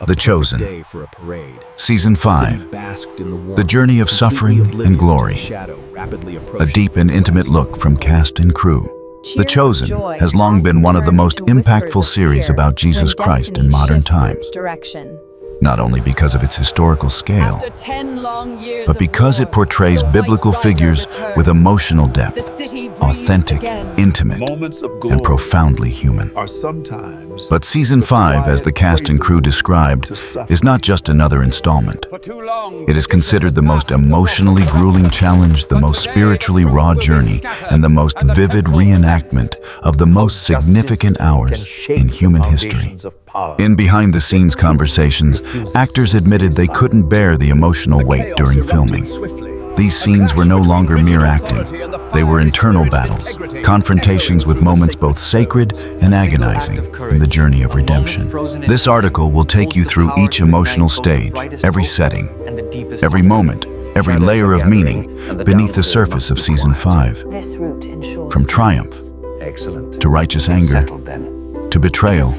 The Chosen, Season 5, The Journey of Suffering and Glory, a deep and intimate look from cast and crew. The Chosen has long been one of the most impactful series about Jesus Christ in modern times, not only because of its historical scale, but because it portrays biblical figures with emotional depth, authentic, intimate, and profoundly human. But Season 5, as the cast and crew described, is not just another installment. It is considered the most emotionally grueling challenge, the most spiritually raw journey, and the most vivid reenactment of the most significant hours in human history. In behind-the-scenes conversations, actors admitted they couldn't bear the emotional weight during filming. These scenes were no longer mere acting. They were internal battles, confrontations with moments both sacred and agonizing in the journey of redemption. This article will take you through each emotional stage, every setting, every moment, every layer of meaning beneath the surface of Season 5. From triumph to righteous anger, to betrayal,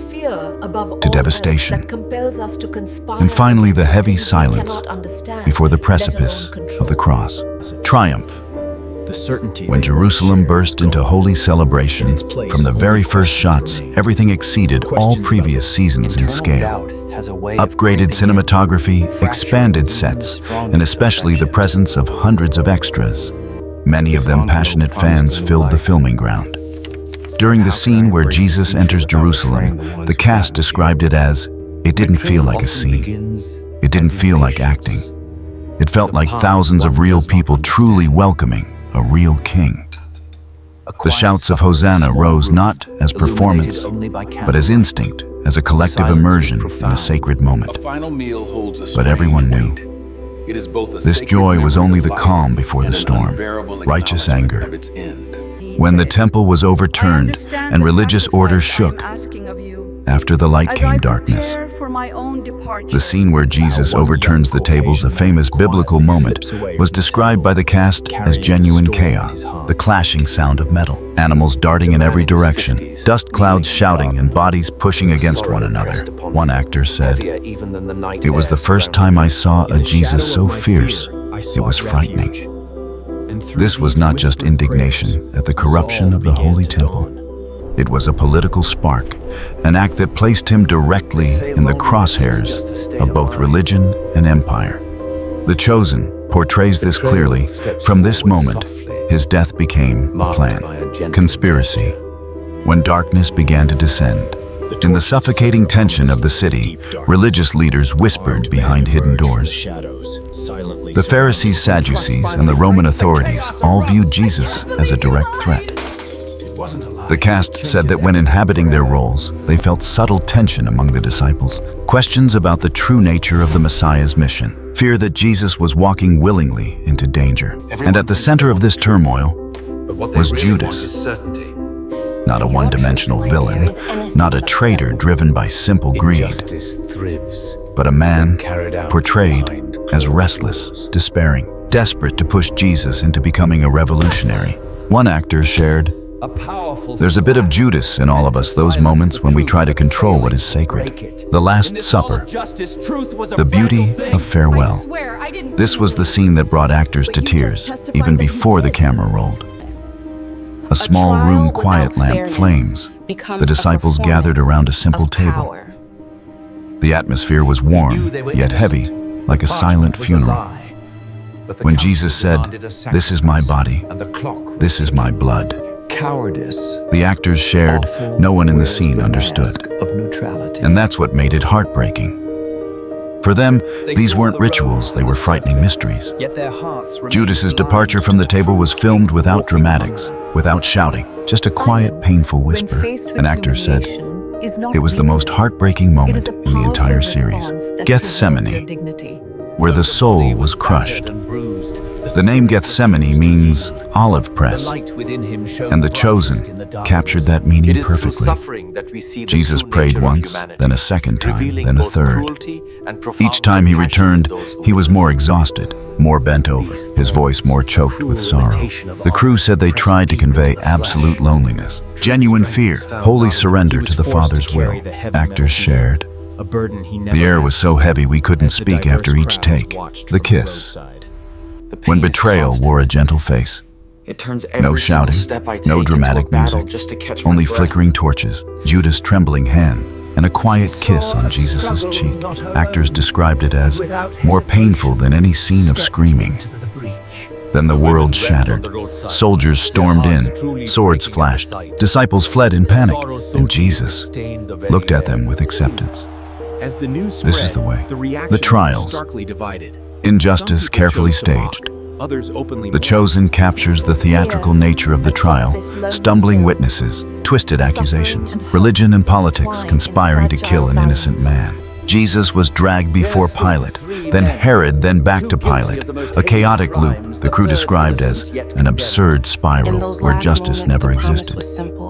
to devastation, and finally the heavy silence before the precipice of the cross. Triumph. When Jerusalem burst into holy celebration, from the very first shots, everything exceeded all previous seasons in scale. Upgraded cinematography, expanded sets, and especially the presence of hundreds of extras. Many of them passionate fans filled the filming ground. During the scene where Jesus enters Jerusalem, the cast described it as, it didn't feel like a scene. It didn't feel like acting. It felt like thousands of real people truly welcoming a real king. The shouts of Hosanna rose not as performance, but as instinct, as a collective immersion in a sacred moment. But everyone knew. This joy was only the calm before the storm, righteous anger. When the temple was overturned and religious order shook, after the light came darkness. The scene where Jesus overturns the tables, a famous biblical moment, was described by the cast as genuine chaos. The clashing sound of metal, animals darting in every direction, dust clouds shouting, and bodies pushing against one another. One actor said, "It was the first time I saw a Jesus so fierce, it was frightening." This was not just indignation at the corruption of the Holy Temple. It was a political spark, an act that placed him directly in the crosshairs of both religion and empire. The Chosen portrays this clearly. From this moment, his death became a plan, conspiracy. When darkness began to descend, in the suffocating tension of the city, religious leaders whispered behind hidden doors. The Pharisees, Sadducees, and the Roman authorities all viewed Jesus as a direct threat. The cast said that when inhabiting their roles, they felt subtle tension among the disciples, questions about the true nature of the Messiah's mission, fear that Jesus was walking willingly into danger. And at the center of this turmoil was Judas. Not a one-dimensional villain, not a traitor driven by simple greed, but a man portrayed as restless, despairing, desperate to push Jesus into becoming a revolutionary. One actor shared, "There's a bit of Judas in all of us, those moments when we try to control what is sacred." The Last Supper, the beauty of farewell. This was the scene that brought actors to tears, even before the camera rolled. A small room quiet lamp flames. The disciples gathered around a simple table. The atmosphere was warm, yet heavy, like a silent funeral. When Jesus said, "This is my body, this is my blood," the actors shared, no one in the scene understood. And that's what made it heartbreaking. For them, these weren't rituals, they were frightening mysteries. Judas's departure from the table was filmed without dramatics, without shouting, just a quiet, painful whisper. An actor said, "It was the most heartbreaking moment in the entire series." Gethsemane, where the soul was crushed. The name Gethsemane means olive press, and The Chosen captured that meaning perfectly. Jesus prayed once, then a second time, then a third. Each time he returned, he was more exhausted, more bent over, his voice more choked with sorrow. The crew said they tried to convey absolute loneliness, genuine fear, holy surrender to the Father's will. Actors shared, The air was so heavy we couldn't speak after each take. The kiss. When betrayal wore a gentle face. No shouting, no dramatic music, only flickering torches, Judas' trembling hand, and a quiet kiss on Jesus' cheek. Actors described it as more painful than any scene of screaming. Then the world shattered. Soldiers stormed in, swords flashed, disciples fled in panic, and Jesus looked at them with acceptance. This is the way. The trials. Injustice carefully staged. The Chosen captures the theatrical nature of the trial, stumbling witnesses, twisted accusations, religion and politics conspiring to kill an innocent man. Jesus was dragged before Pilate, then Herod, then back to Pilate, a chaotic loop the crew described as an absurd spiral where justice never existed.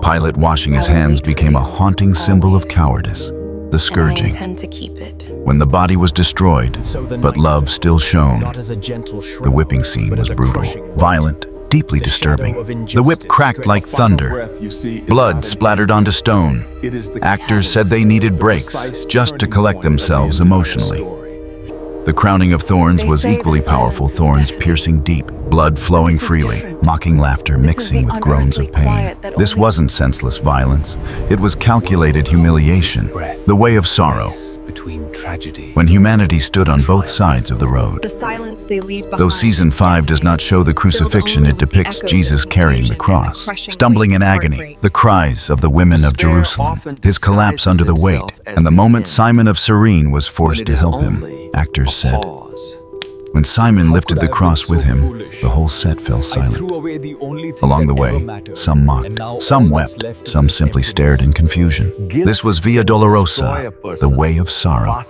Pilate washing his hands became a haunting symbol of cowardice, the scourging. When the body was destroyed, but love still shone, the whipping scene was brutal, violent, deeply disturbing. The whip cracked like thunder. Blood splattered onto stone. Actors said they needed breaks just to collect themselves emotionally. The crowning of thorns was equally powerful, thorns piercing deep, blood flowing freely, mocking laughter mixing with groans of pain. This wasn't senseless violence. It was calculated humiliation, the way of sorrow. When humanity stood on both sides of the road. Though season 5 does not show the crucifixion, it depicts Jesus carrying the cross, stumbling in agony, the cries of the women of Jerusalem, his collapse under the weight, and the moment Simon of Cyrene was forced to help him. Actors said, when Simon lifted the cross with him, the whole set fell silent. Along the way, some mocked, some wept, some simply stared in confusion. This was Via Dolorosa, the way of sorrow.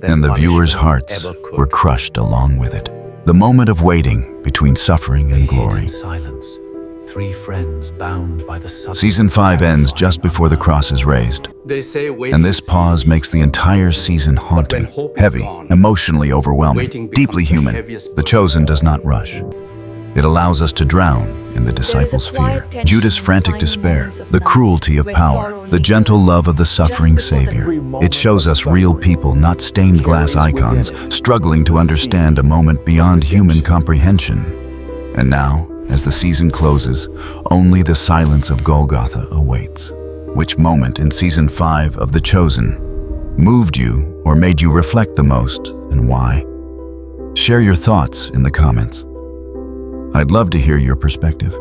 And the viewers' hearts were crushed along with it. The moment of waiting between suffering and glory. Season 5 ends just before the cross is raised. And this pause makes the entire season haunting, heavy, emotionally overwhelming, deeply human. The Chosen does not rush. It allows us to drown in the disciples' fear, Judas' frantic despair, the cruelty of power, the gentle love of the suffering Savior. It shows us real people, not stained glass icons, struggling to understand a moment beyond human comprehension. And now, as the season closes, only the silence of Golgotha awaits. Which moment in season 5 of The Chosen moved you or made you reflect the most, and why? Share your thoughts in the comments. I'd love to hear your perspective.